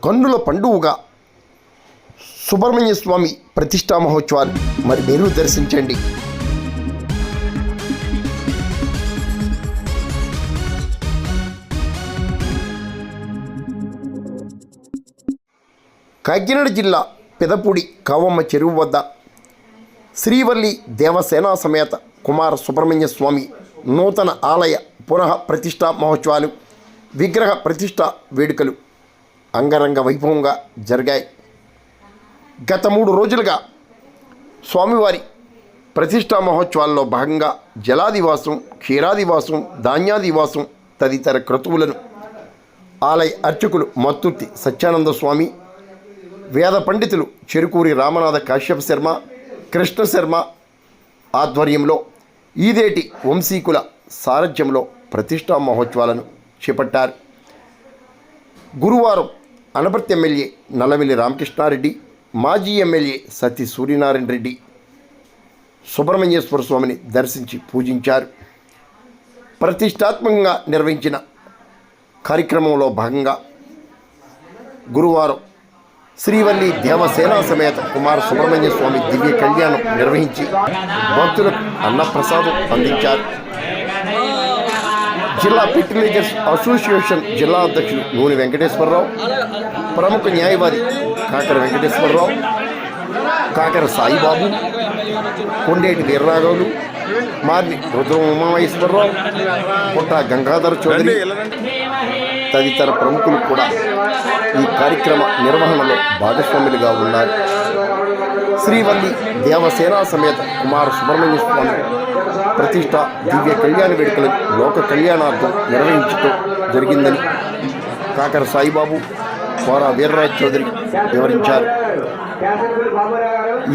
కన్నుల పండుగగా సుబ్రహ్మణ్య స్వామి ప్రతిష్టా మహోత్సవాలు మరి మీరు దర్శించండి. కాకినాడ జిల్లా పెదపూడి కావమ్మ చెరువు వద్ద శ్రీవల్లి దేవసేనా సమేత కుమార సుబ్రహ్మణ్య స్వామి నూతన ఆలయ పునః ప్రతిష్టా మహోత్సవాలు విగ్రహ ప్రతిష్ఠా వేడుకలు అంగరంగ వైభవంగా జరిగాయి. గత 3 రోజులుగా స్వామివారి ప్రతిష్టా మహోత్సవాల్లో భాగంగా జలాదివాసం, క్షీరాదివాసం, ధాన్యాదివాసం తదితర క్రతువులను ఆలయ అర్చకులు మత్తుర్తి సత్యానంద స్వామి, వేద పండితులు చెరుకూరి రామనాథ కాశ్యప శర్మ, కృష్ణ శర్మ ఆధ్వర్యంలో ఈదేటి వంశీకుల సారథ్యంలో ప్రతిష్టా మహోత్సవాలను చేపట్టారు. గురువారం అనపర్తి ఎమ్మెల్యే నల్లమిల్లి రామకృష్ణారెడ్డి, మాజీ ఎమ్మెల్యే సత్తి సూర్యనారాయణ రెడ్డి సుబ్రహ్మణ్యేశ్వర స్వామిని దర్శించి పూజించారు. ప్రతిష్టాత్మకంగా నిర్వహించిన కార్యక్రమంలో భాగంగా గురువారం శ్రీవల్లి దేవసేనా సమేత కుమార సుబ్రహ్మణ్య స్వామి దివ్య కళ్యాణం నిర్వహించి భక్తులకు అన్నప్రసాదం అందించారు. జిల్లా ఫెర్టిలైజర్స్ అసోసియేషన్ జిల్లా అధ్యక్షులు నూనె వెంకటేశ్వరరావు, ప్రముఖ న్యాయవాది కాకర వెంకటేశ్వరరావు, కాకర సాయిబాబు, కొండేటి వీర్రాఘవులు, మార్ని రుద్రం ఉమామహేశ్వరరావు, పుట్ట గంగాధర చౌదరి తదితర ప్రముఖులు కూడా ఈ కార్యక్రమ నిర్వహణలో భాగస్వాములుగా ఉన్నారు. శ్రీవల్లి దేవసేనా సమేత కుమార సుబ్రహ్మణ్య స్వామి ప్రతిష్ట దివ్య కళ్యాణ వేడుకలు లోక కళ్యాణార్థం నిర్వహించడం జరిగిందని కాకర సాయిబాబు, కోరా వీర్రాజ్ చౌదరి వివరించారు.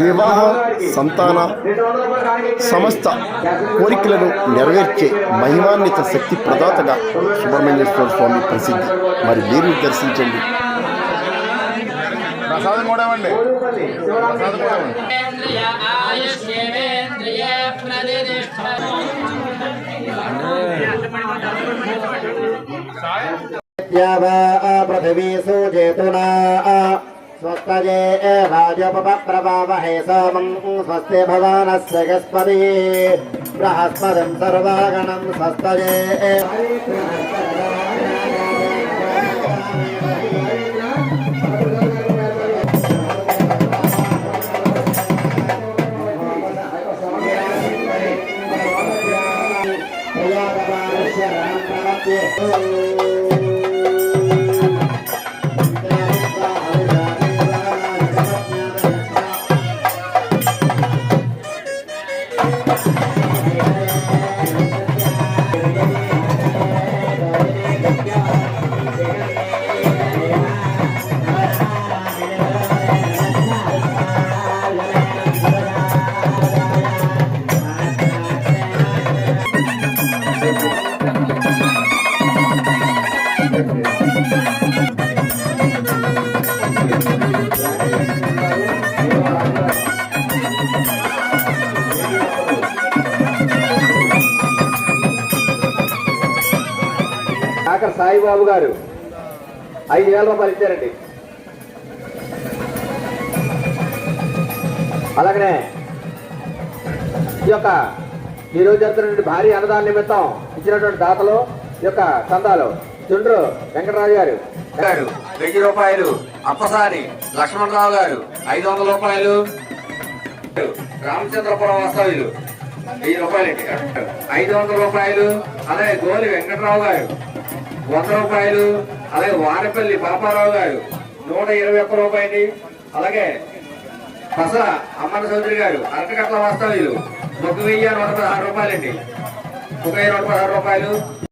వివాహ, సంతాన సమస్త కోరికలను నెరవేర్చే మహిమాన్విత శక్తి ప్రదాతగా సుబ్రహ్మణ్యేశ్వర స్వామి ప్రసిద్ధి. మరి మీరు దర్శించండి. పృథివీ సూచేతునా స్వస్తజే రాజోపప్రవావహే సోమం స్వస్తి భవానస్య గస్పతి బృహస్పతిం సర్వాగణం స్వస్తజే కాకర సాయిబాబు గారు 5,000 రూపాయలు ఇచ్చారండి. అలాగనే ఈరోజు జరుగుతున్నటువంటి భారీ అన్నదాన నిమిత్తం ఇచ్చినటువంటి దాతలు యొక్క చందాలు చుండ్రు వెంకటరాజు గారు 1000 రూపాయలు, అప్పసాని లక్ష్మణరావు గారు 500 రూపాయలు, రామచంద్రపురం వాస్తవ్యులు 1000 రూపాయలండి, 500 రూపాయలు, అలాగే గోలి వెంకటరావు గారు 100 రూపాయలు, అలాగే వానపల్లి పాపారావు గారు 121 రూపాయలు, అలాగే పస అమ్మన చౌదరి గారు అరకట్ల వాస్తవ్యులు 1,116 రూపాయలండి, 1,116 రూపాయలు.